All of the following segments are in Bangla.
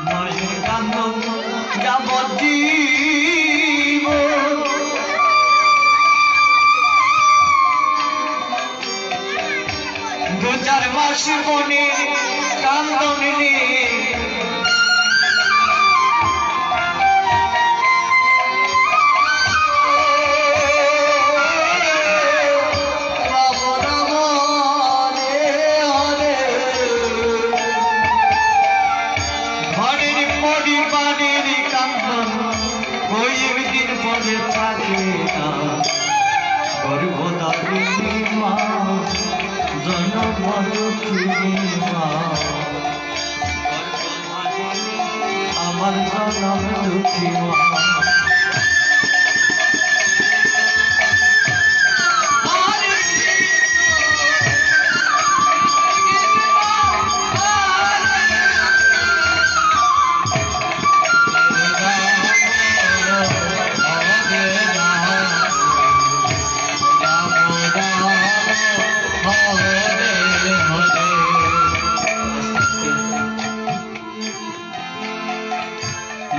মায়ের কান্দন যাবজ্জীব দু চার মাস মনে কান্দন নিয়ে গর্ভধারিণী মা জনমলক্ষ্মী মা আমার জনমলক্ষ্মী মা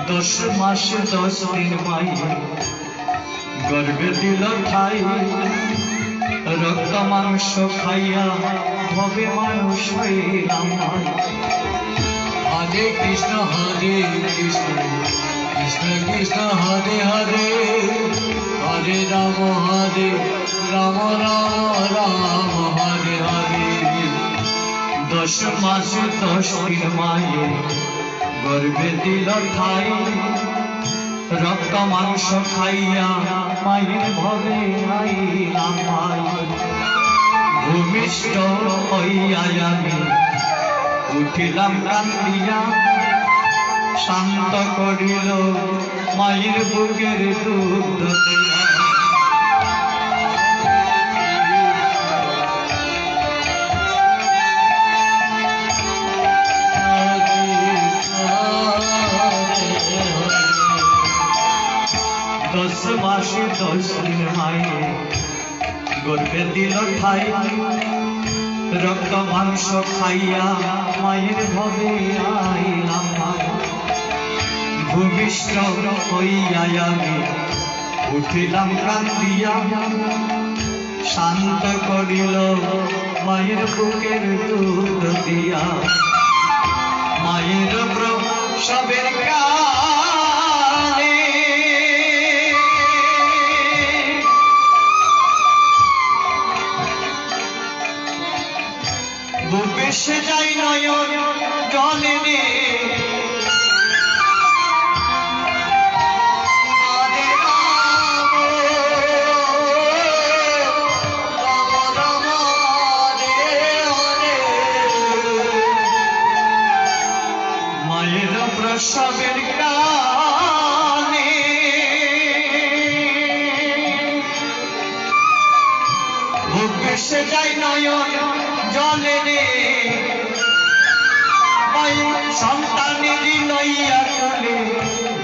দশ মাস 10 দিন মায়ে গর্ভে দিল ঠাই রক্ত মাংস খাইয়া ভবে মানুষ হইলাম হরে কৃষ্ণ হরে কৃষ্ণ কৃষ্ণ কৃষ্ণ হরে হরে হরে রাম রাম রাম হরে হরে 10 মাস 10 দিন মায়ে গর্ভে দিল ঠাই রক্ত মাংস খাইয়া মায়ের ভবে আইলাম ভূমিষ্ঠ হইয়া আমি উঠিলাম কান্দিয়া শান্ত করিল মায়ের বুকের দুধ দিয়া মাসে 10 দিন মায়ে গর্ভে দিল ঠাই রক্ত মাংস খাইয়া মায়ের ভবে আইলাম ভূমিষ্ঠ হইয়া আমি উঠিলাম কান্দিয়া শান্ত করিল মায়ের বুকের দুধ দিয়া মায়ের প্রসবের বেশে যাই নয়ন জলে রে মায়ের প্রসবের কানে বেশে যাই নয়ন জলে রে সন্তানের লইয়া চলে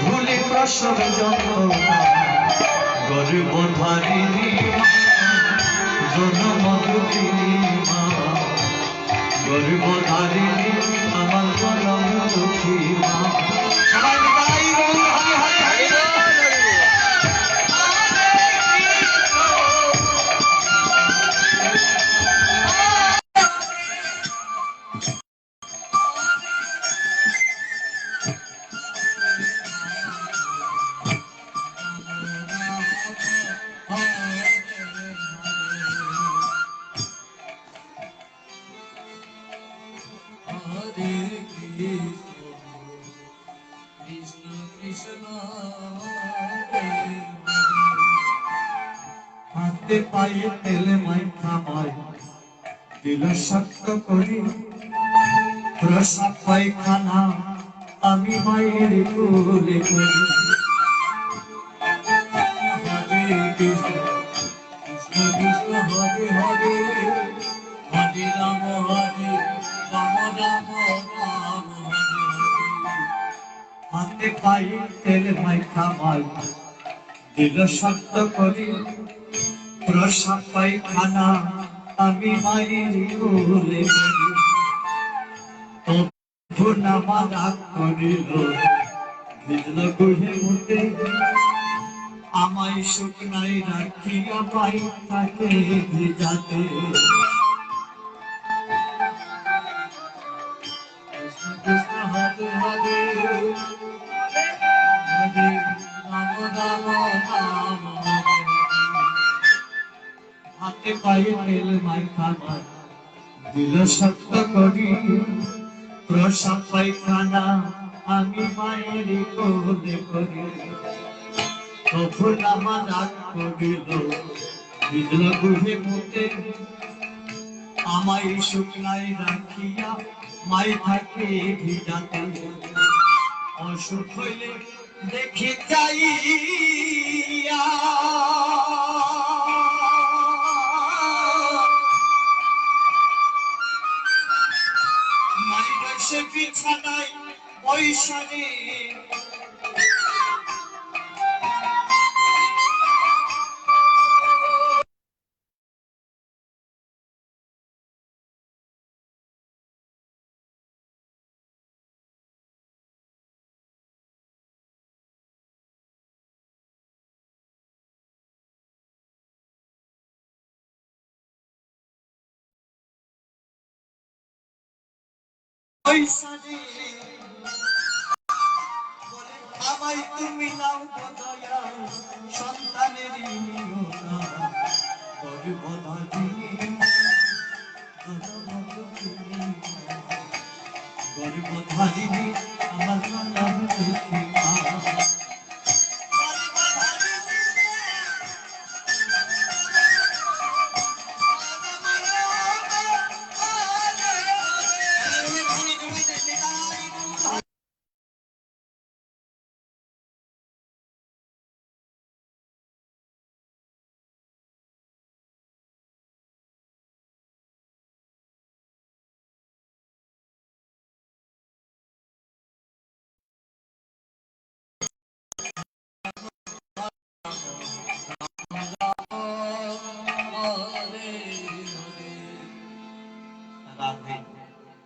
ভুলে প্রসব যন্ত্রণা গর্ভধারিণী জনমলক্ষ্মী মা গর্ভধারিণী আমার জনমলক্ষ্মী মা সবাই তাই বল হরি হরি হাতে পায়ে তেলে মাইখা মায় দিল শক্ত করি প্রসাদ পায়খানা আমি মায়ের কোলে করি হরে কৃষ্ণ কৃষ্ণ কৃষ্ণ হরে হরে হরে রাম রাম রাম হরে হাতে পায়ে তেলে মাইখা মায় দিল শক্ত করি প্রসাদ পায়খানা আমি মায়ের কোলে তবু না মা রাগ করিল ভিজল গুহে মুতে আমায় শুকনাই রাখিয়া পাই তাকে ভিজাতে কৃষ্ণ হরে হরে হরে রাম রাম রাম হাতে পায়ে তেল মাইখা দিল সত্য করি প্রসাদ পায়খানা আমি মায়ের কোলে করি তবু নামা রাগ করিল ভিজল গুহে মুতে আমায় শুকনাই রাখিয়া মাই থাকে ভিজাতে অসুখ হইলে দেখে যাইয়া মাই বসে বিছানায় বৈশানে আমায় তুমি নাও দয়া সন্তানের গর্ভধারিণী আমার নাম লক্ষ্মী মা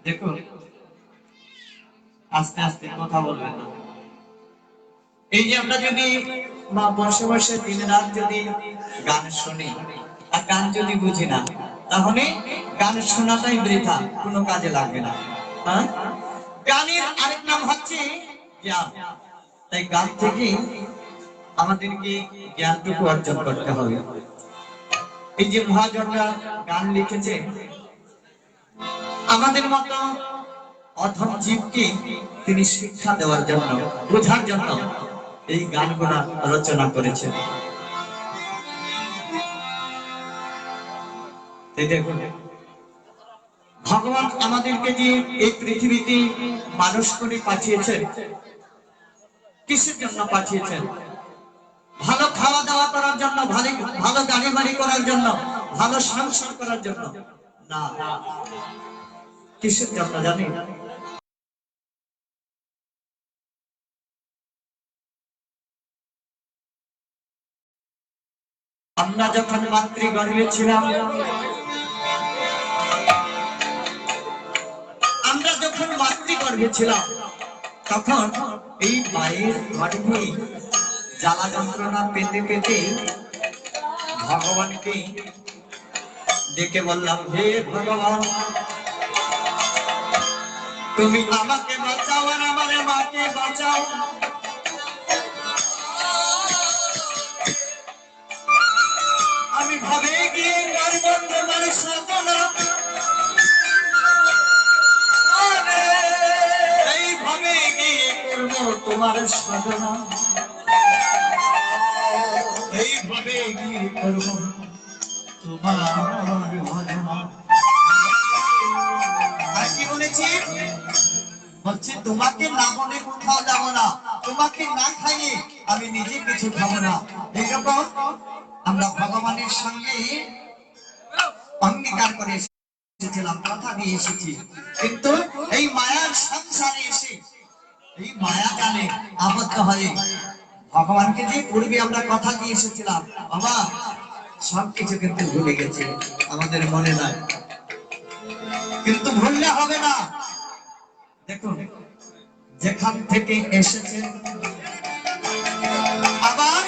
দেখো আস্তে আস্তে কথা বলবেন না এই যে আমরা যদি বসে বসে দিন রাত যদি গান শুনি আর গান যদি বুঝি না তাহলে গান শোনাটাই বৃথা কোনো কাজে লাগবে না হ্যাঁ গানের আরেক নাম হচ্ছে জ্ঞান তাই গান থেকে আমাদেরকে জ্ঞানটুকু অর্জন করতে হবে এই যে মহাজনরা গান লিখেছে আমাদের মতো অধম জীবকে তিনি শিক্ষা দেওয়ার জন্য বোঝার জন্য এই গানগুলো রচনা করেছেন দেখুন ভগবান আমাদেরকে যে এই পৃথিবীতে মানুষ করে পাঠিয়েছেন কিসের জন্য পাঠিয়েছেন ভালো খাওয়া দাওয়া করার জন্য ভালো গাড়ি বাড়ি করার জন্য ভালো সংসার করার জন্য না কিসের জন্য জানি আমরা যখন মাতৃগর্ভে ছিলাম তখন এই মায়ের গর্ভে জ্বালা যন্ত্রণা পেতে পেতে ভগবানকে ডেকে বললাম হে ভগবান তুমি আমাকে বাঁচাও আর আমার মাকে বাঁচাও আমি ভাবে গিয়ে তোমার সাধনা এইভাবে গিয়ে করবো তোমার সাধনা এইভাবে গিয়ে করবো তোমার ভজনা আর কি বলেছি বলছি তোমাকে না বলে কোথাও যাবো না তোমাকে না খাইয়ে আমি নিজে কিছু খাবো না এইরকম আমরা ভগবানের সঙ্গে অঙ্গীকার করে এসেছিলাম কথা দিয়ে এসেছি কিন্তু এই মায়ার সংসারে এসে এই মায়া জানে আবদ্ধ হয়ে ভগবানকে যে পূর্বে আমরা কথা দিয়ে এসেছিলাম বাবা সবকিছু কিন্তু ভুলে গেছে, আমাদের মনে নাই, কিন্তু ভুললে হবে না। দেখুন, যেখান থেকে এসেছে আবার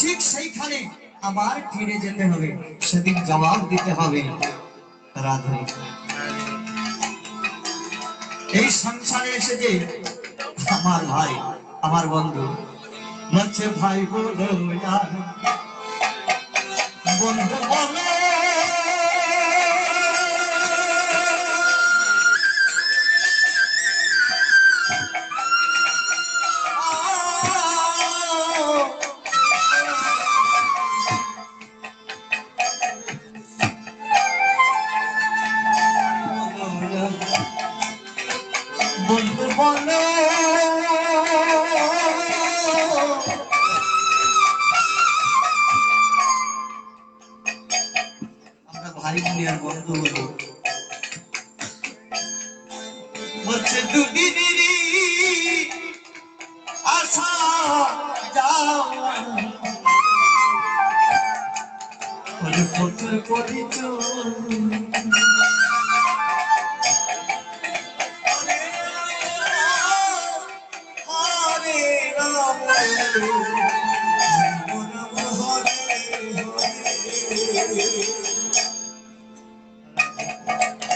ঠিক সেইখানে আবার ফিরে যেতে হবে, সেদিন জবাব দিতে হবে। রাধে, এই সংসারে এসে যে আমার ভাই, আমার বন্ধু বলছে, ভাই বলো আর বন্ধু বলো, বন্ধু বলো আমরা ভাই বোন আর বন্ধু বলি। বলছে দুদিনেরই আশা যাও বলে পথের পরিচয়, হরে রাম রাম হরে হরে।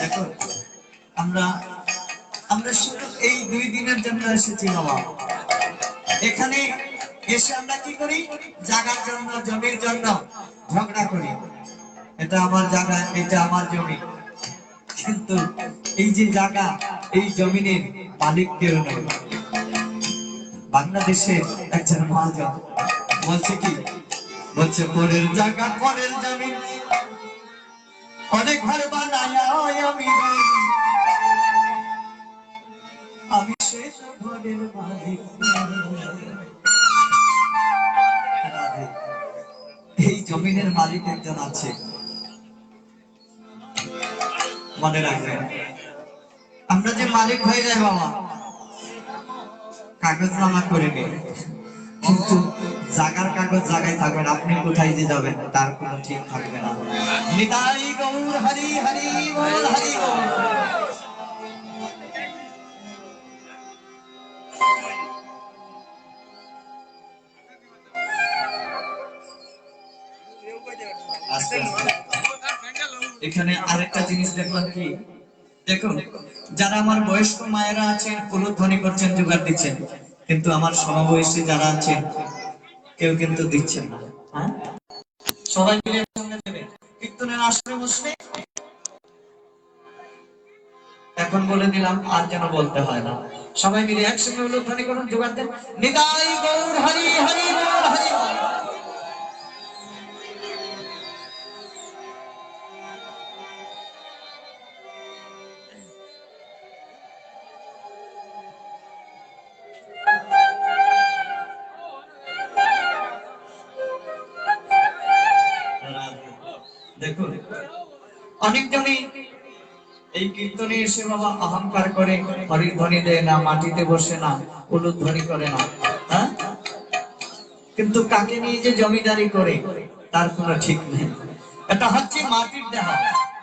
দেখো, আমরা আমরা শুধু এই 2 দিনের জন্য এসেছি বাবা। এখানে এসে আমরা কি করি? জায়গার জন্য, জমির জন্য ঝগড়া করি, এটা আমার জায়গা, এটা আমার জমি। কিন্তু এই যে জায়গা, এই জমিনের মালিক কেউ নয়। বাংলাদেশের একজন মহাজন বলছে কি, বলছে পরের জায়গা পরের জমি, অনেক ঘর বানায় আমি আমি শেষ ঘরের মালিক। এই জমিনের মালিক একজন আছে, মনে রাখবেন। আমরা যে মালিক হয়ে যাই বাবা, কাগজ নামা করে নি, কিন্তু জাগার কাগজ জায়গায় থাকবেন, আপনি কোথায় যে যাবেন তার কোনো ঠিক থাকবে না। নিতাই গৌর হরি হরি বল, হরি বল। আস্তে আস্তে এখানে আরেকটা জিনিস দেখলাম কি, দেখুন, যারা আমার বয়স্ক মায়েরা আছেন উলুধ্বনি করছেন, জোগাড় দিচ্ছেন, কিন্তু আমার সমবয়সী যারা আছেন কেউ কিন্তু দিচ্ছেন না। হ্যাঁ, সবাই মিলে একসঙ্গে দেবে। কীর্তনের আসরে বসবে, এখন বলে দিলাম আর যেন বলতে হয় না, সবাই মিলে একসঙ্গে উলুধ্বনি করুন, জোগাড় দেন। নিতাই গৌর হরি হরি বল, হরি বল। দেখুন, অনেকজনই এই কীর্তনে এসে বাবা অহংকার করে, হরির ধ্বনি দেয় না, মাটিতে বসে না, উলুধ্বনি করে না। হ্যাঁ, কিন্তু কাকে নিয়ে যে জমিদারি করে তার কোনো ঠিক নেই। এটা হচ্ছে মাটির দেহ,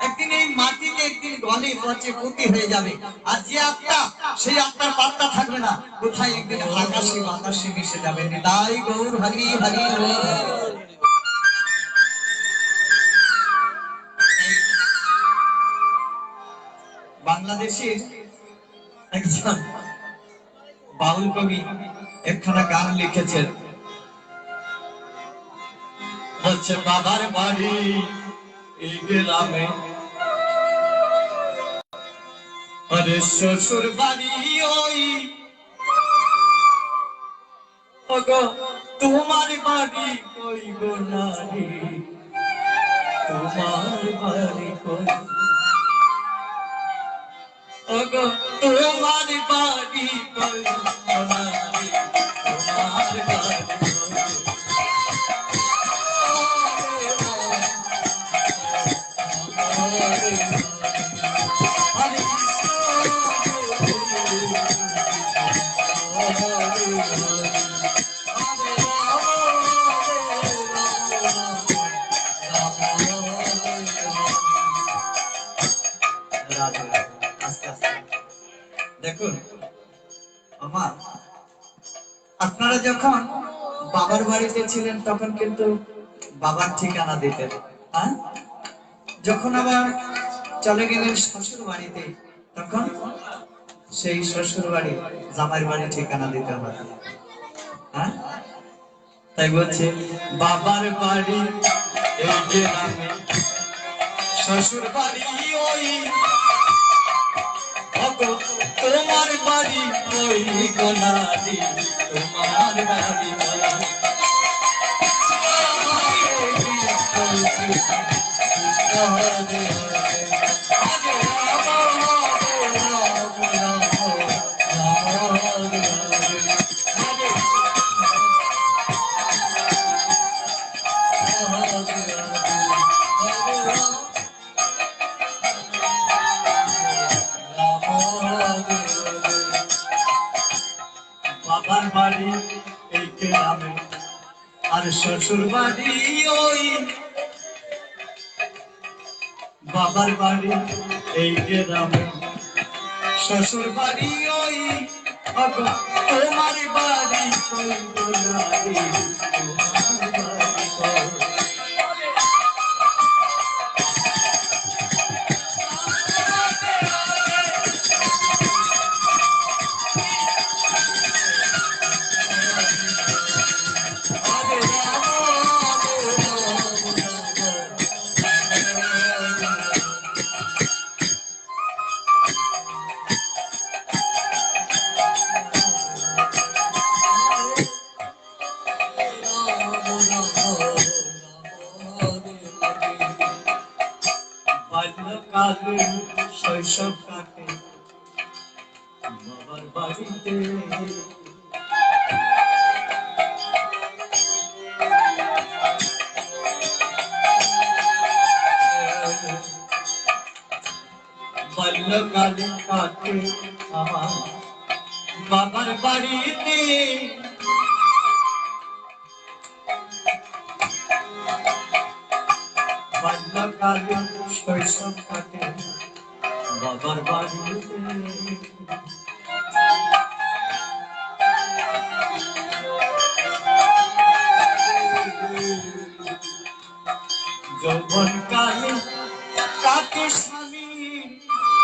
একদিন এই মাটিতে একদিন গলে পচে পুঁতি হয়ে যাবে, আর যে আত্মা, সেই আত্মার পাত্তা থাকবে না, কোথায় একদিন আকাশে বাতাসে মিশে যাবে। তাই গৌর হরি হরি বল। বাংলাদেশের একজন বাউল কবি একখানা গান লিখেছেন, বলছে বাবার বাড়ি এই গ্রামে, আরে শ্বশুর বাড়ি ওই, ওগো তোমার বাড়ি কই গো নারী, তোমার বাড়ি কই, ওগো তোমার বাড়ি কই গো নারী, তোমার বাড়ি কই। রাধে রাধে। আস্তে আস্তে দেখুন আমার, আপনারা যখন বাবার বাড়িতে ছিলেন তখন কিন্তু বাবার ঠিকানা দিতেন, হ্যাঁ? যখন আবার চলে গেলেন শ্বশুর বাড়িতে তখন সেই শ্বশুর বাড়ি জামাইয়ের বাড়ি ঠিকানা দিতে হবে, হ্যাঁ? তাই বলছে বাবার বাড়ি এই গ্রামে, শ্বশুর বাড়ি ওই, তোমার বাড়ি ওই গোলাদি, তোমার বাড়ি বাবার বাড়ি এই গ্রামে আর শ্বশুর বাড়ি ওই, বাবার বাড়ি এই গ্রামে শ্বশুর বাড়ি ওই, তোমার বাড়ি ওই গোলাদি, তোমার বাড়ি ওই। বাল্যকালে শৈশব কাটে বাবার বাড়িতে, বাল্যকালে কাটে আমার বাবার বাড়িতে, বাল্যকালে শৈশব কাটে বাবার বাড়িতে। যৌবন কালে কাটে স্বামী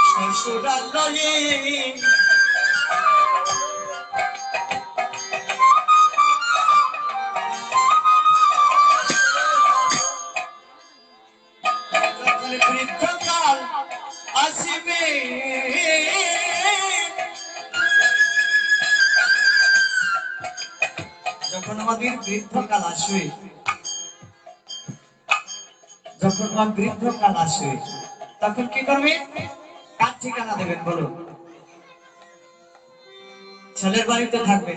শ্বশুরালয়ে, বৃদ্ধকাল আসিবে যখন আমাদের বৃদ্ধকাল আসবে, যখন আমার বৃদ্ধকাল আসবে তখন কি করবে? কার ঠিকানা দেবেন বলুন? ছেলের বাড়িতে থাকবে,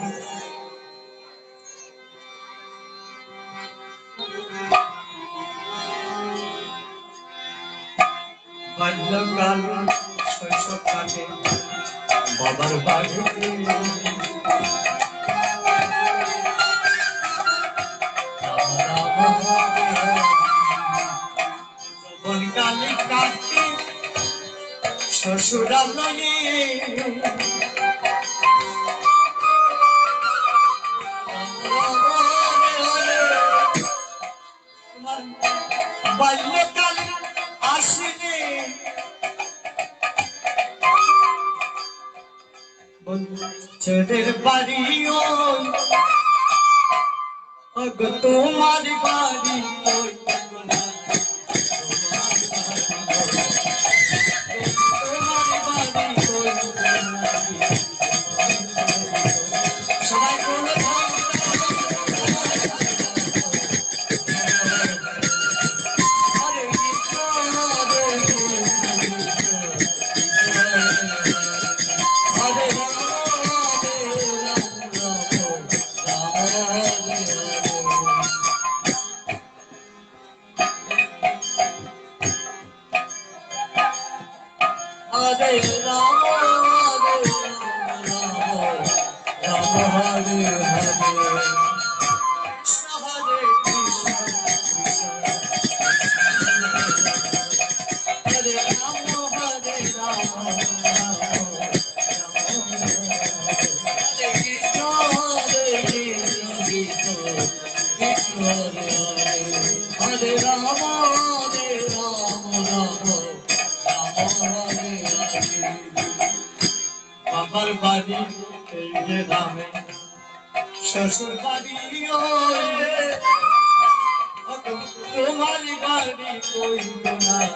বাল্যকাল শৈশব কাটে বাবার বাড়িতে, যৌবনকালে কাটে শ্বশুরালয়ে, বাল্যকাল আসিলে ছেলের বাড়ি ওই, তোমার বাড়ি ওই, সবাই বলে Hare Rama, Rama Hare Hare, Krishna Hare Krishna, Krishna Hare Rama, Hare আমার বাড়ি এই গ্রামে, শ্বশুর বাড়ি তোমার বাড়ি কই তোমার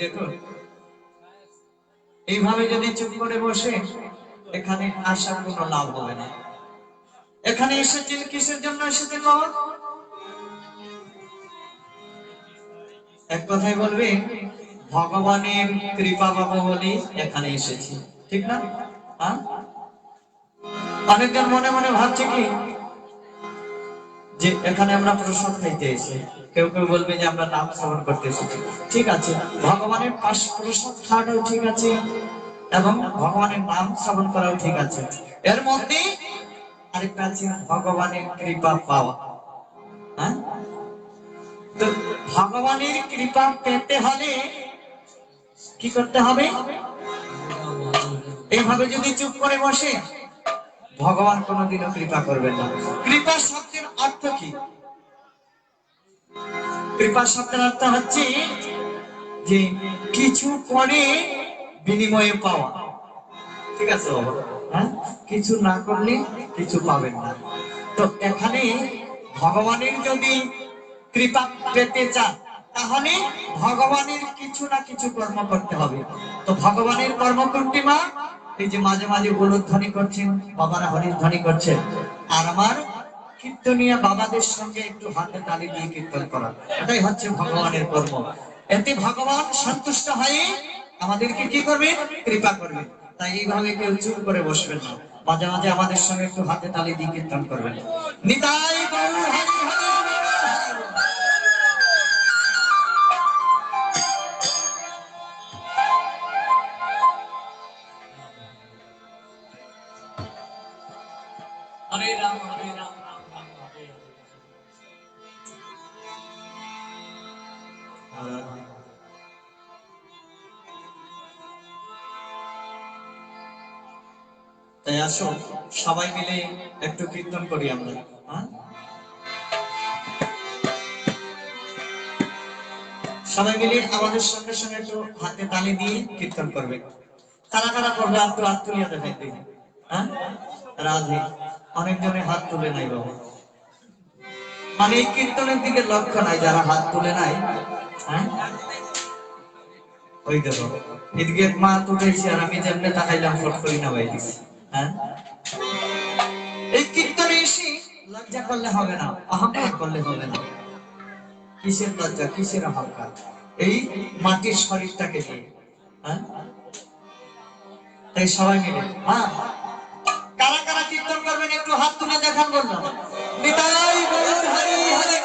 দেখুন, এইভাবে যদি চুপ করে বসে এখানে আসার কোনো লাভ হবে না। এখানে এসেছেন কিসের জন্য এসেছেন বাবা? এক কথায় বলবে ভগবানের কৃপা পাবো বলে এখানে এসেছি, ঠিক না? হ্যাঁ, অনেকজন মনে মনে ভাবছে কি যে এখানে আমরা প্রসাদ খাইতে এসে, কেউ কেউ বলবে যে আমরা নাম শ্রবণ করতে এসেছি। ঠিক আছে, ভগবানের পাশ প্রসাদ খাওয়াটাও ঠিক আছে এবং ভগবানের নাম শ্রবণ করাও ঠিক আছে। এর মধ্যে আরেকটা আছে ভগবানের কৃপা পাওয়া। হ্যাঁ, তো ভগবানের কৃপা পেতে হলে কি করতে হবে? এইভাবে যদি চুপ করে বসে ভগবান কোনোদিনও কৃপা করবেন না। কৃপা শব্দের অর্থ কি? কৃপা শব্দের অর্থ হচ্ছে যে কিছু করে বিনিময়ে পাওয়া। ঠিক আছে বাবা? হ্যাঁ, কিছু না করলে কিছু পাবেন না। তো এখানে ভগবানের যদি কৃপা পেতে চান তাহলে ভগবানের কিছু না কিছু কর্ম করতে হবে। তো ভগবানের কর্ম কোনটি মা? এই যে মাঝে মাঝে উলুধ্বনি করছেন, বাবারা হরিধ্বনি করছেন, আর আমার কীর্তনিয়া বাবাদের সঙ্গে একটু হাতে তালি দিয়ে কীর্তন করা, এটাই হচ্ছে ভগবানের কর্ম। এতে ভগবান সন্তুষ্ট হয়ে আমাদেরকে কি করবে? কৃপা করবে। তাই এইভাবে কেউ চুপ করে বসবেন না, মাঝে মাঝে আমাদের সঙ্গে একটু হাতে তালি দিয়ে কীর্তন করবেন। নিতাই গৌর হরি হরি হরে রাম হরে রাম রাম রাম হরে হরে। তাই আসো সবাই মিলে একটু কীর্তন করি আমরা। হ্যাঁ, সবাই মিলে আমাদের সঙ্গে সঙ্গে একটু হাতে তালি দিয়ে কীর্তন করবে। কারা কারা করবে একটু হাত তুলিয়া দেখাই দিই। হ্যাঁ, রাধে। অনেকজনে হাত তুলে নাই বাবা, মানে এই কীর্তনের দিকে লক্ষ্য নাই যারা হাত তুলে নাই। হ্যাঁ, ওই দেখো এদিকে মা তুলেছি আর আমি যেমনি তাকাইলাম ফট করি না ভাই দিছি। হ্যাঁ, এই কীর্তনে এসে লজ্জা করলে হবে না, অহংকার করলে হবে না। কিসের লজ্জা, কিসের অহংকার? এই মাটির শরীরটাকে নিয়ে। হ্যাঁ, তাই সবাই মিলে হ্যাঁ, কারা কারা কীর্তন করবেন একটু হাত তুলে দেখান বললাম। নিতাই গৌর হরি হরি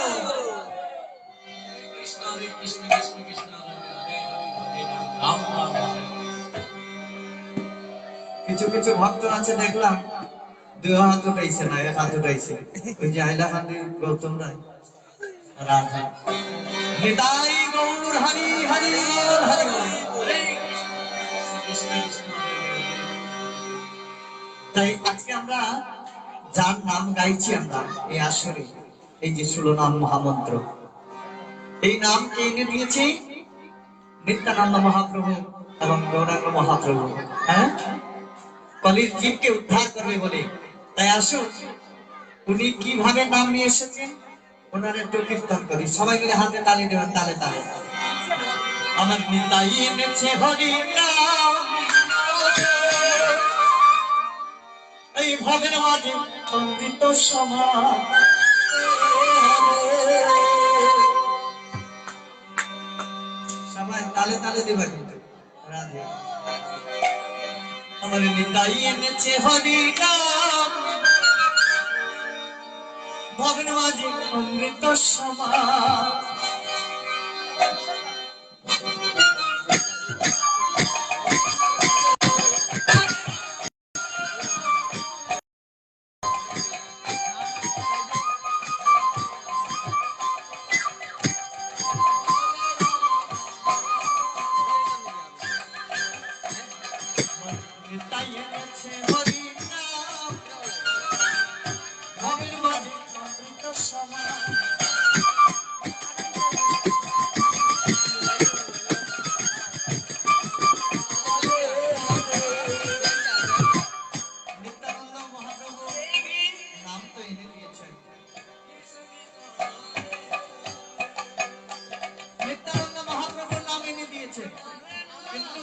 কৃষ্ণ হরে কৃষ্ণ কৃষ্ণ কৃষ্ণ রাম রাম। কিছু কিছু ভক্ত আছে দেখলাম দুই হাত উঠাইছে না, এক হাত উঠাইছে। ওই যে হাইলাকান্দি গৌতম রায় রাধা। নিতাই গৌর হরি হরি হরি হরি। তাই আজকে আমরা যার নাম গাইছি আমরা এই আসরে, এই যে 16 নাম মহামন্ত্র, এই নাম কে এনে দিয়েছে? নিত্যানন্দ মহাপ্রভু এবং গৌরাঙ্গ মহাপ্রভু। হ্যাঁ, কলির জীবকে উদ্ধার করবে বলে। তাই আসুন উনি কিভাবে নাম নিয়ে এসেছেন ওনার একটু কীর্তন করি। সবাই মিলে হাতে তালি দেবেন, তালে তালে। আমার নিতাই এনেছে হরি নাম, এই ভবের মাঝে অমৃত সমান। তালে তালে দেবা কিন্তু রাধে আমার নিতাই এনেছে হরি নাম ভগবান মাঝে অমৃত সমান নিতাই এনেছে হরি নাম ভগবান মাঝে অমৃত সমান নিত্যানন্দ মহাপ্রভু নাম তো এনে দিয়েছেন নিত্যানন্দ মহাপ্রভুর নাম এনে দিয়েছেন কিন্তু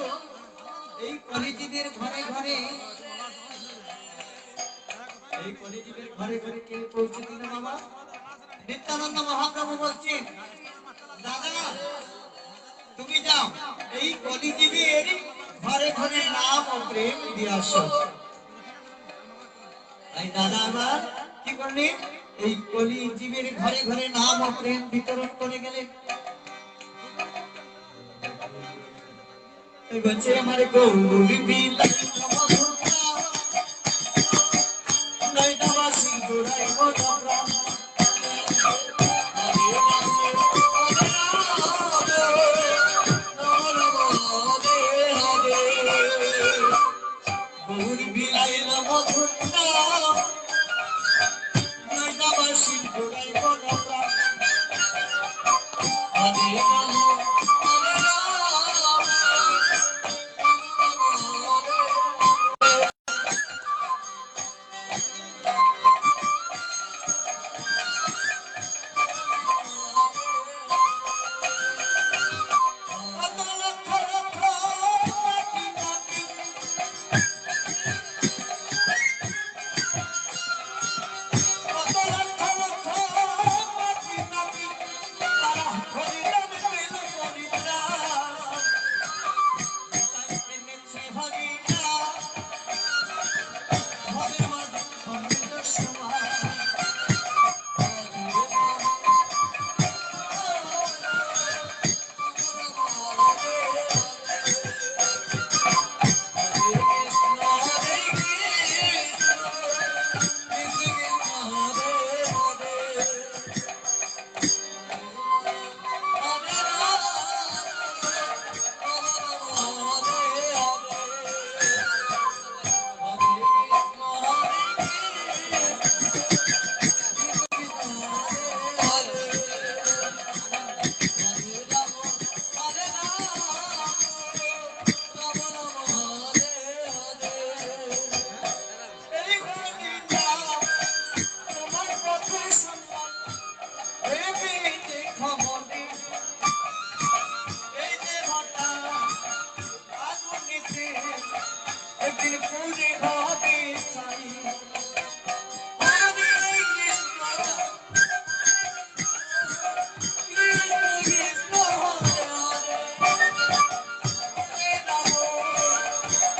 এই কলিযুগের ঘরে ঘরে এই কলিযুগের ঘরে ঘরে কে পৌঁছে দিল বাবা নিত্যানন্দ মহাপ্রভু বলছেন দাদা তুমি যাও এই কলিযুগের ঘরে ঘরে নাম ও প্রেম দিয়ে আসো তাই দাদা আমার কি করলেন এই কলিযুগের ঘরে ঘরে নাম ও প্রেম বিতরণ করে গেলেন বলছে আমার গৌরী বিলাই নয়দাবাসী গোড়াই গোড়া গৌরী বিলাই মধুর নাম নয়দাবাসী গোড়াই গোড়া হরে রাম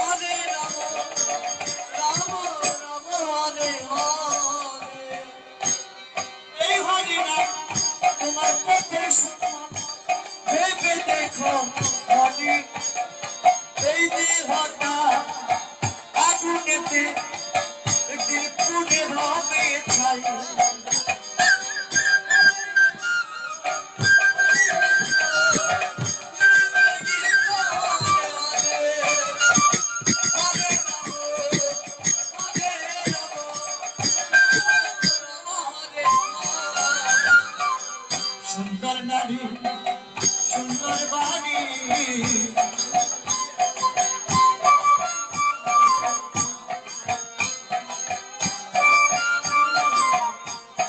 হরে রাম সুন্দর নারী সুন্দর বাড়ি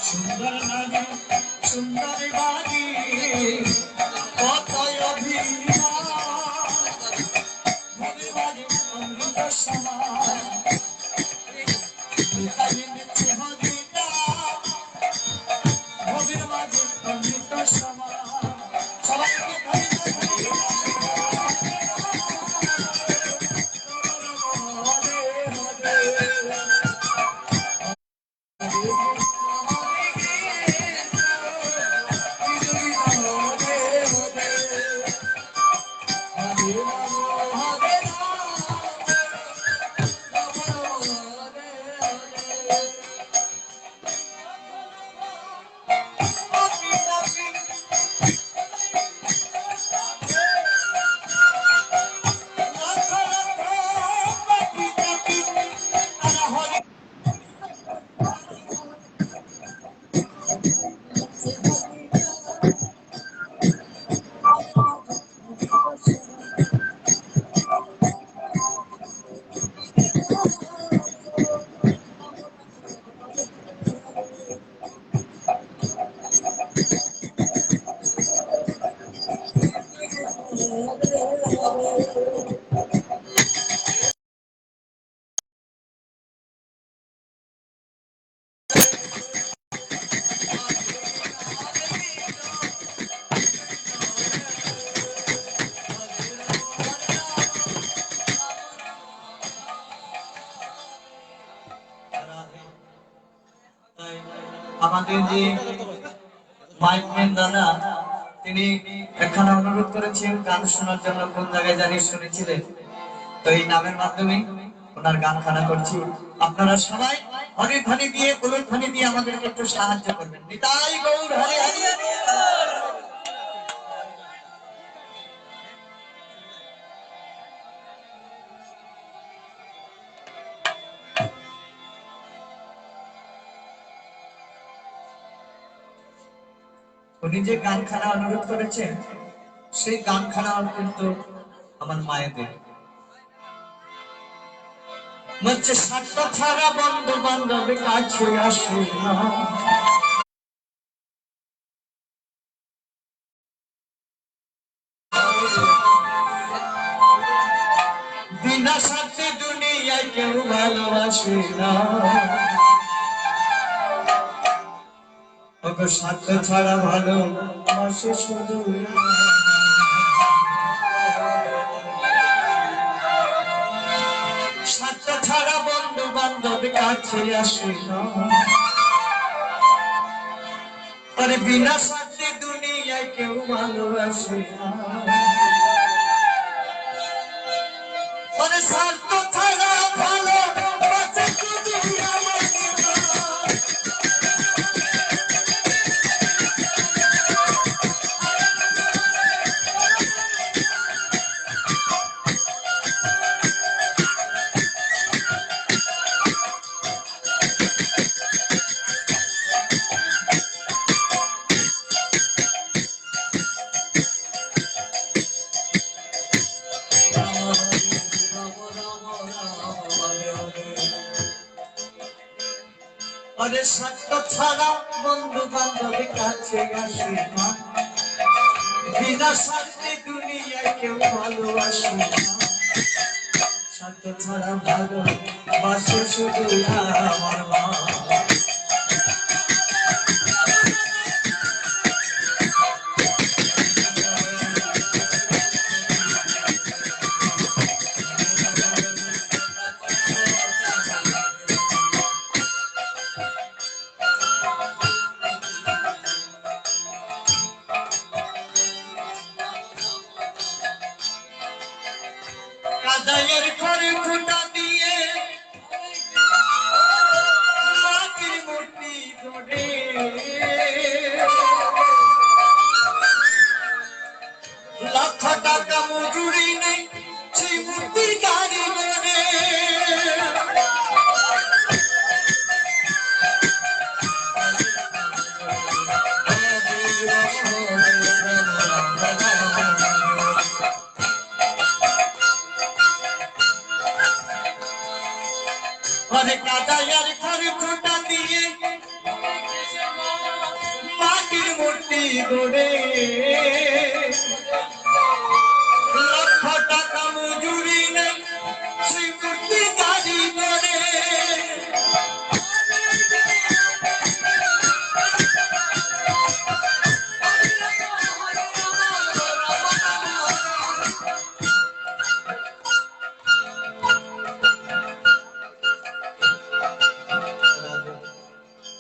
সুন্দর নারী সুন্দর বাড়ি কত অভিমান অমৃত সমান অমৃত সমান সবাইকে আমাদের যে মাইকম্যান দাদা তিনি এখানে অনুরোধ করেছেন গান শোনার জন্য, কোন জায়গায় জানি শুনেছিলেন। তো এই নামের মাধ্যমে ওনার গান খানা করছি। আপনারা সবাই হরি ধ্বনি দিয়ে, উলুর ধ্বনি দিয়ে আমাদেরকে একটু সাহায্য করবেন। নিতাই গৌর হরি হরি। উনি যে গানখানা অনুরোধ করেছেন সেই গানখানা কিন্তু আমার মায়েদের হচ্ছে স্বার্থ ছাড়া বন্ধু বান্ধব কাছে আসে না, বিনা স্বার্থে দুনিয়ায় কেউ ভালোবাসে না। ওকে স্বার্থ ছাড়া ভালোবাসে শুধু, স্বার্থ ছাড়া বন্ধু বান্ধব কাছে আসে না, আরে বিনা স্বার্থে দুনিয়ায় কেউ ভালোবাসে না। আরে স্বার্থ ছাড়া ভালোবাসে শুধু আমার। আরে স্বার্থ ছাড়া বন্ধু বান্ধব কাছে আসে না, বিনা স্বার্থে দুনিয়ায় কেউ ভালোবাসে না। স্বার্থ ছাড়া ভালোবাসে শুধু আমার মা। কাদায়ের ঘরে খুঁটা দিয়ে মাটির মূর্তি গড়ে, লক্ষ টাকা মজুরি নেই সেই মূর্তির কারিগরে। আরে কাদায়ার ঘরে খুঁটা দিয়ে মাটির মূর্তি গড়ে, লক্ষ টাকা মজুরি নেই সেই মূর্তি কারিগরে।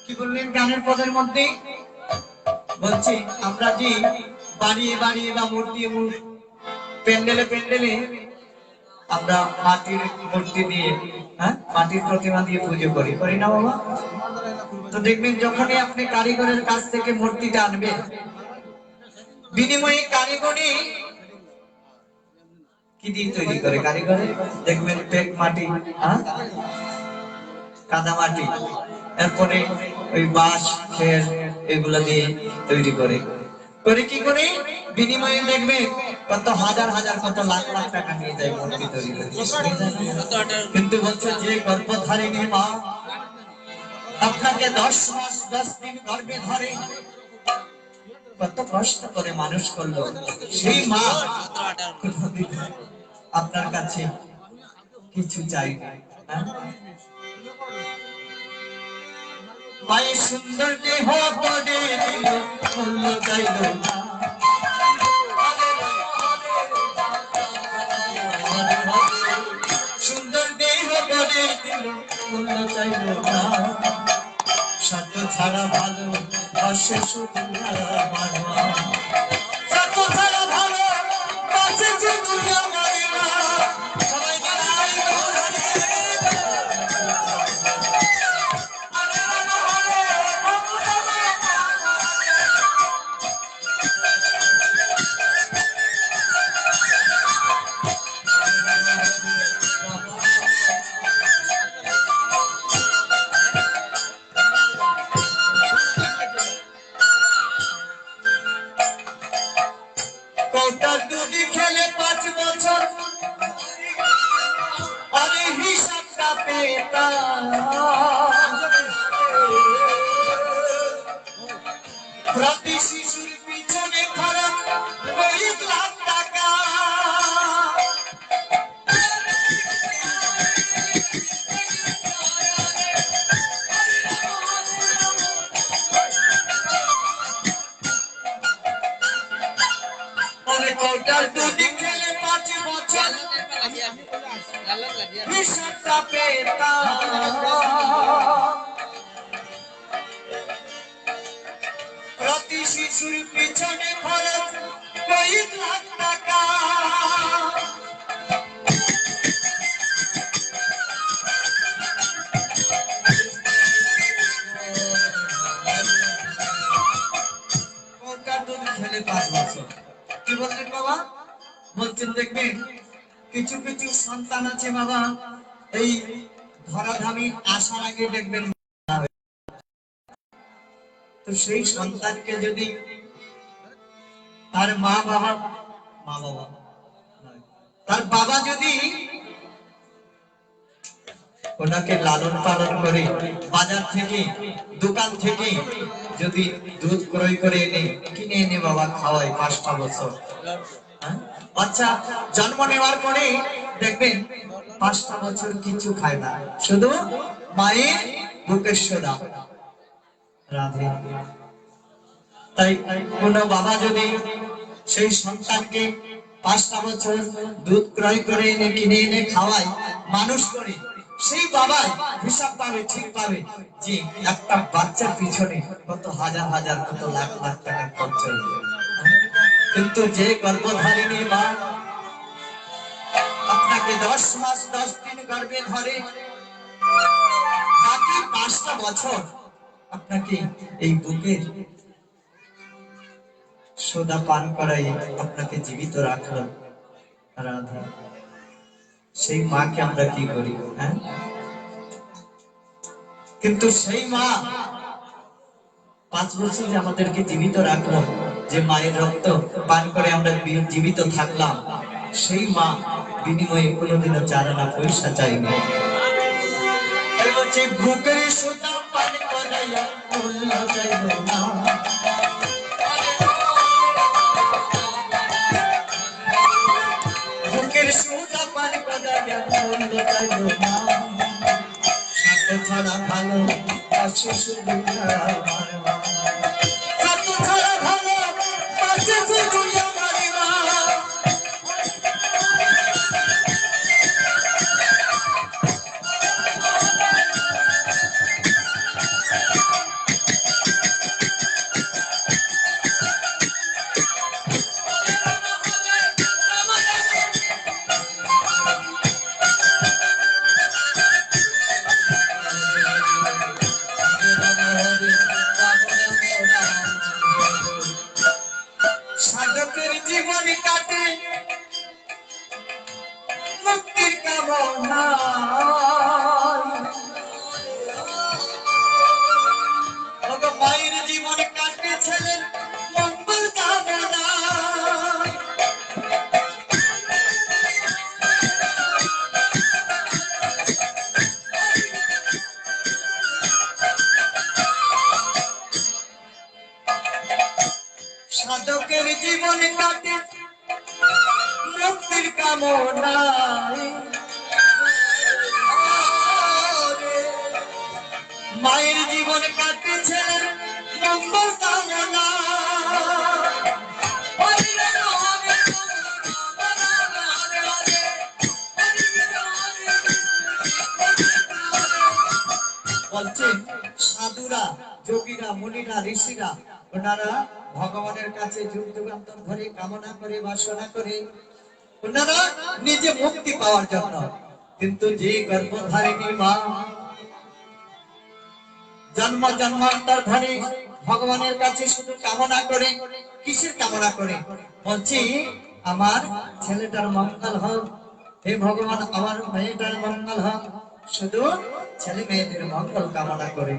কি বললেন গানের পদের মধ্যে? বলছি আমরা যে বাড়িয়ে বাড়িয়ে বা মূর্তি প্যান্ডেলে প্যান্ডেলে আমরা মাটির মূর্তি দিয়ে, হ্যাঁ, মাটির প্রতিমা দিয়ে পুজো করি না বাবা? তো দেখবেন যখনই আপনি কারিগরের কাছ থেকে মূর্তিটা আনবেন, বিনিময়ে কারিগরি কি দিয়ে তৈরি করে? কারিগরে দেখবেন পেক মাটি, হ্যাঁ, কাদা মাটি, এরপরে ওই বাঁশ খের এগুলা দিয়ে তৈরি করে কি করে বিনিময়ে দেখবে কত হাজার হাজার কত লাখ লাখ টাকা নিয়ে যায় মূর্তি তৈরি করে। কিন্তু বলছে যে গর্ভধারিণী মা আপনাকে 10 মাস 10 দিন গর্ভে ধরে কত কষ্ট করে মানুষ করলো, সেই মা আপনার কাছে কিছু চাই না। মায়ের সুন্দর দেহ করে দিল মূল্য চাইল না, সুন্দর দেহ করে দিল মূল্য চাইল না। স্বার্থ ছাড়া ভালো পাশে শুধু আমার মা। যত ছাড়া ভালো পাশে শুধু আমার মা। সবাই জানাই কৌটার দুধি খেলে 5 বছর আমি হিসাবটা পেতাম। প্রতি শিশুর পিছনে খরচ 20 লাখ টাকা। কৌটার দুধি খেলে 5 বছর হিসাবটা পেতাম। প্রতি শিশুর পিছনে খরচ 20 লাখ টাকা। কৌটার দুধি খেলে 5 বছর কি বললেন বাবা? বলছেন দেখবেন কিছু কিছু সন্তান আছে বাবা এই ধরাধামী আসার আগে দেখবেন, তো সেই সন্তানকে যদি তার মা বাবা তার বাবা যদি ওনাকে লালন পালন করে বাজার থেকে দোকান থেকে যদি দুধ ক্রয় করে এনে কিনে এনে বাবা খাওয়ায় 5টা বছর, বাচ্চা জন্ম নেওয়ার পরে দেখবেন 5টা বছর কিছু খায় না, শুধু মায়ের বুকের সোনা রাধে। তাই কোন বাবা যদি সেই সন্তানকে 5টা বছর দুধ ক্রয় করে এনে কিনে এনে খাওয়ায় মানুষ করে, সেই বাবাই হিসাব পাবে, ঠিক পাবে যে একটা বাচ্চার পিছনে কত হাজার হাজার কত লাখ লাখ টাকা খরচ হয়েছে। কিন্তু যে গর্ভধারিণী মা আপনাকে 10 মাস 10 দিন গর্ভে ধরে, বাকি 5টা বছর আপনাকে এই বুকের সোদা পান করাই আপনাকে জীবিত রাখলো রাধা, সেই মাকে আমরা কি করি? হ্যাঁ, কিন্তু সেই মা 5 বছর যে আমাদেরকে জীবিত রাখলো, যে মায়ের রক্ত পান করে আমরা জীবিত থাকলাম, সেই মা বিনিময়ে কোনোদিনও 4 আনা পয়সা চাইনি। বলছে বুকের সোদা পান করাইয়া মূল্য চাইল না, বুকের সোদা পান করাইয়া মূল্য চাইল না, সাথে ছাড়া ভালো পাশে শুধু আমার মা, সাথে ছাড়া ভালো পাশে শুধু আমার মা। সাধকের জীবন কাটে মুক্তির কামনায়, মায়ের জীবন কাটে ছেলের মঙ্গল কামনায়। সাধকের জীবন কাটে মুক্তির কামনায়, মায়ের জীবন কাটে ছেলের মঙ্গল কামনায়। বলছেন সাধুরা, যোগীরা, মুনিরা, ঋষিরা ওনারা ভগবানের কাছে যুগ যুগান্তর ধরে কামনা করে বাসনা করে ওনারা নিজে মুক্তি পাওয়ার জন্য, কিন্তু যে গর্ভধারিণী মা জন্ম জন্মান্তর ধরে ভগবানের কাছে শুধু কামনা করে, কিসের কামনা করে? বলছি আমার ছেলেটার মঙ্গল হোক, হে ভগবান আমার মেয়েটার মঙ্গল হোক, শুধু ছেলে মেয়েদের মঙ্গল কামনা করে।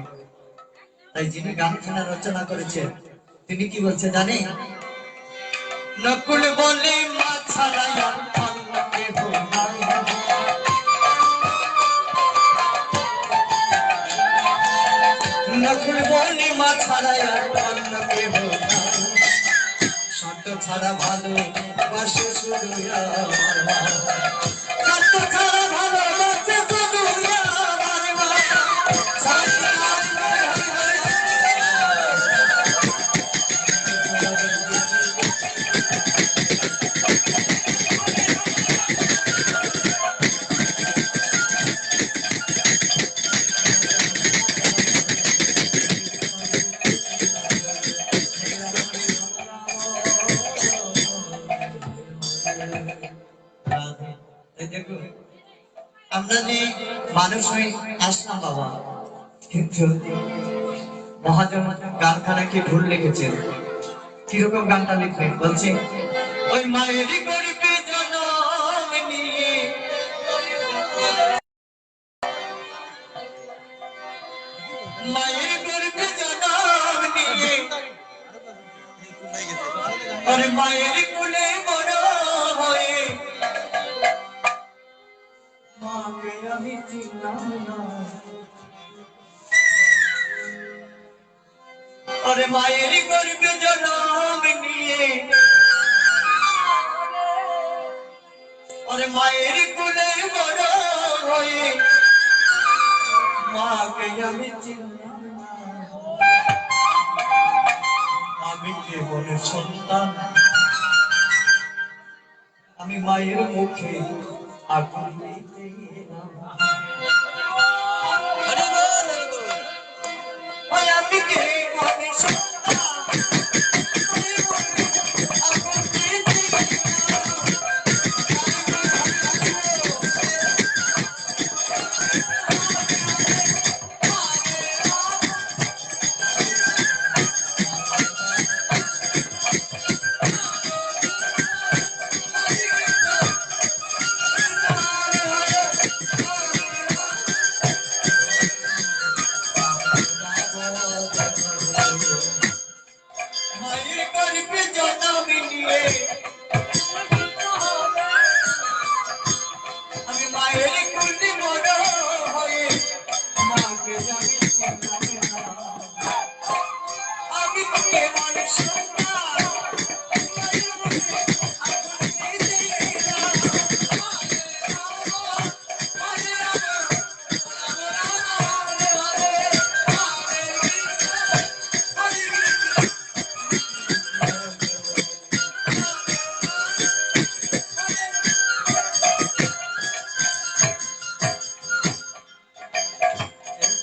তাই যিনি গানখানা রচনা করেছেন তিনি কি বলছে জানে? নকুল বলে মা ছাড়া আর অন্য কেহ নাই, নকুল বলে মা ছাড়া আর অন্য কেহ নাই, সন্ত ছাড়া ভালো বাসে শুধু আমার মা, সন্ত ছাড়া ভালো বাসে শুধু আমার মা। আমরা যে মানুষ হয়ে আসলাম বাবা, কিন্তু মহাজন গানখানা কি ভুল লিখেছেন? কিরকম গানটা লিখলেন? বলছি ওই মায়েরই গরিবে জনম নিয়ে, মায়ের গরিবে জনম নিয়ে, আরে মায়ের কোলে বড় হয়ে মাকে আমি চিনলাম না, আরে মায়ের গর্ভে জন্ম নিয়ে, আরে মায়ের কোলে বড় হয়ে মাকে আমি চিনলাম না, আমি কেবল সন্তান, আমি মায়ের মুখে আগুন দিতে এলাম, আমি কেবল সন্তান, আগুন দিতে মায়ের গর্ভে জন্ম নিয়ে, আমি মায়ের কোলে বড় হয়ে মাকে আমি চিনলাম না, আমি কেবল সন্তান, মায়ের মুখে আগুন দিতে এলাম,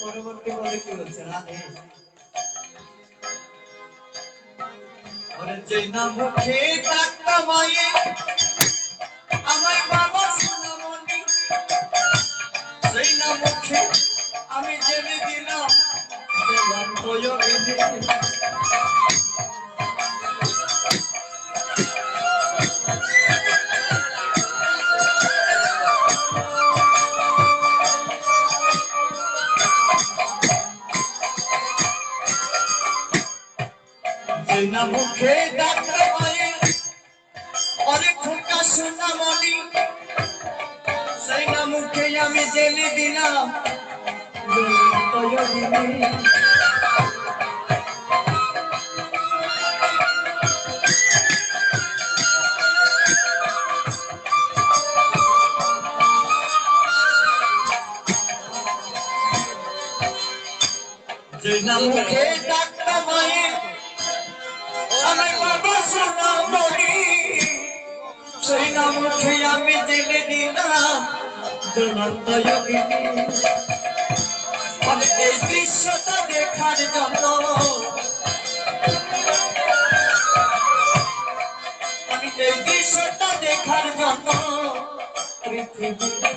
পরবর্তী বলে কি বলছে? রাধে ওরে যেই না মুখে ডাক্তার মায়ে আমার বাবা সোনামণি, সেই না মুখে আমি জেনে দিলাম দেওয়ান প্রয়োগে, যেই না মুখে ডাক্তার মায়ে অনেক খোকা সোনামণি, সেই না মুখে আমি জেনে দিলাম প্রয়োগে। যেই না মুখে ডাক্তার মায়ে আমার বাবা সোনামণি, সেই না মুখে আমি জেনে দিলাম জ্বলন্ত যোগিনী। এই দৃশ্যটা দেখার জন্য দেখার জন্য পৃথিবীতে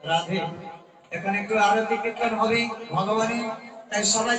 রাধে। এখন একটু আরতি কীর্তন হবে ভগবানের, তাই সবাই